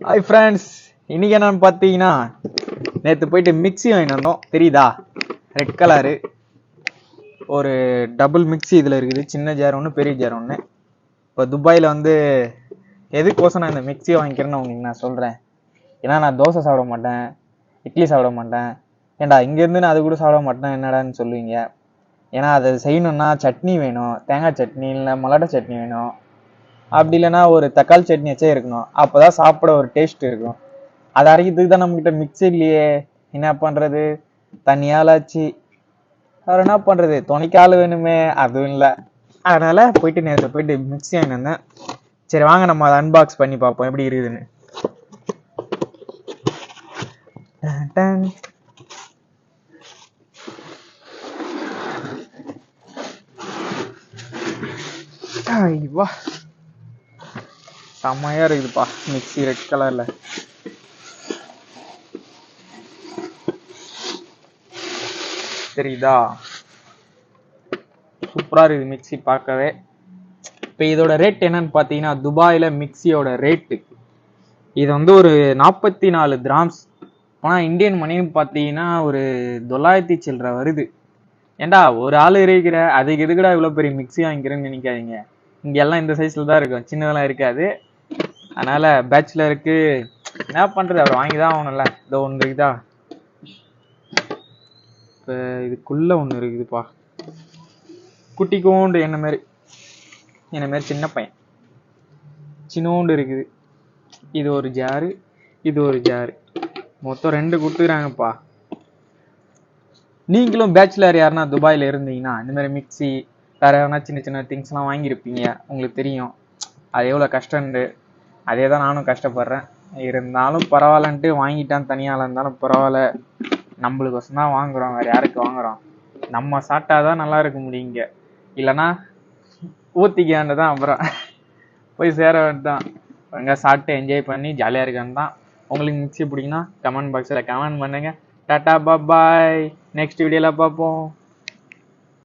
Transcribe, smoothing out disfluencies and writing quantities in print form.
Hi friends, இன்னைக்கு என்னன்னு பார்த்தீங்கன்னா நேற்று போயிட்டு மிக்ஸி வாங்கிட்டு வந்தோம். தெரியுதா? ரெட் கலரு ஒரு டபுள் மிக்ஸி இதில் இருக்குது. சின்ன ஜார் ஒன்று, பெரிய ஜார் ஒன்று. இப்போ துபாயில் வந்து எதுக்கோசம் நான் இந்த மிக்ஸியை வாங்கிக்கிறேன்னு உங்களுக்கு நான் சொல்கிறேன். ஏன்னா நான் தோசை சாப்பிட மாட்டேன், இட்லி சாப்பிட மாட்டேன். ஏன்டா இங்கேருந்து நான் அது கூட சாப்பிட மாட்டேன் என்னடான்னு சொல்லுவீங்க. ஏன்னா அதை செய்யணுன்னா சட்னி வேணும், தேங்காய் சட்னி இல்லை மல்லாட்டை சட்னி வேணும். அப்படி இல்லைன்னா ஒரு தக்காளி சட்னி வச்சே இருக்கணும். அப்போதான் சாப்பிட ஒரு டேஸ்ட் இருக்கும். அதை அரைக்கிறதுக்கு தான் நம்மகிட்ட மிக்ஸி இல்லையே. என்ன பண்ணுறது? தண்ணியாலாச்சு. அவர் என்ன பண்ணுறது? துணைக்கால் வேணுமே, அதுவும் இல்லை. அதனால் போயிட்டு நேற்று போயிட்டு மிக்ஸி வாங்கிட்டு வந்தேன். சரி வாங்க நம்ம அதை அன்பாக்ஸ் பண்ணி பார்ப்போம் எப்படி இருக்குதுன்னு. வா, செம்மையா இருக்குதுப்பா மிக்ஸி ரெட் கலர்ல. தெரியுதா? சூப்பரா இருக்குது மிக்ஸி பார்க்கவே. இப்போ இதோட ரேட் என்னன்னு பார்த்தீங்கன்னா, துபாயில் மிக்ஸியோட ரேட்டு இது வந்து ஒரு 44 திராம்ஸ். ஆனால் இந்தியன் மணின்னு பார்த்தீங்கன்னா ஒரு 900 சில்லற வருது. ஏண்டா ஒரு ஆள் இருக்கிற அதுக்கு எதுக்குடா இவ்வளோ பெரிய மிக்ஸி வாங்கிக்கிறேன்னு நினைக்காதீங்க. இங்கெல்லாம் இந்த சைஸில் தான் இருக்கும், சின்னதெல்லாம் இருக்காது. அதனால் பேச்சுலருக்கு என்ன பண்ணுறது, அவர் வாங்கி தான் ஆகணும்ல. இதோ ஒன்று இருக்குதா, இப்போ இதுக்குள்ளே ஒன்று இருக்குதுப்பா. குட்டிக்கோண்டு என்ன மாதிரி சின்ன பையன் சின்னோண்டு இருக்குது. இது ஒரு ஜாரு, இது ஒரு ஜாரு, மொத்தம் 2 கொடுத்துக்கிறாங்கப்பா. நீங்களும் பேச்சுலர் யாருன்னா துபாயில் இருந்தீங்கன்னா இந்த மாதிரி மிக்ஸி வேற எதனா சின்ன சின்ன திங்ஸ்லாம் வாங்கியிருப்பீங்க. உங்களுக்கு தெரியும் அது எவ்வளோ கஷ்டம்னு. அதே தான் நானும் கஷ்டப்படுறேன். இருந்தாலும் பரவாயில்லன்ட்டு வாங்கிட்டான். தனியால் இருந்தாலும் பரவாயில்ல, நம்மளுக்கு தான் வாங்குறோம், வேறு யாருக்கு வாங்குறோம்? நம்ம சாப்பிட்டாதான் நல்லா இருக்க முடியுங்க. இல்லைன்னா ஊற்றிக்காண்டு தான் அப்புறம் போய் சேர வேண்டியதான். அங்கே சாப்பிட்டு என்ஜாய் பண்ணி ஜாலியாக இருக்கான்னு தான். உங்களுக்கு மிக்ஸி பிடிக்குன்னா கமெண்ட் பாக்ஸில் கமெண்ட் பண்ணுங்கள். டாட்டா பாய், நெக்ஸ்ட் வீடியோவில் பார்ப்போம்.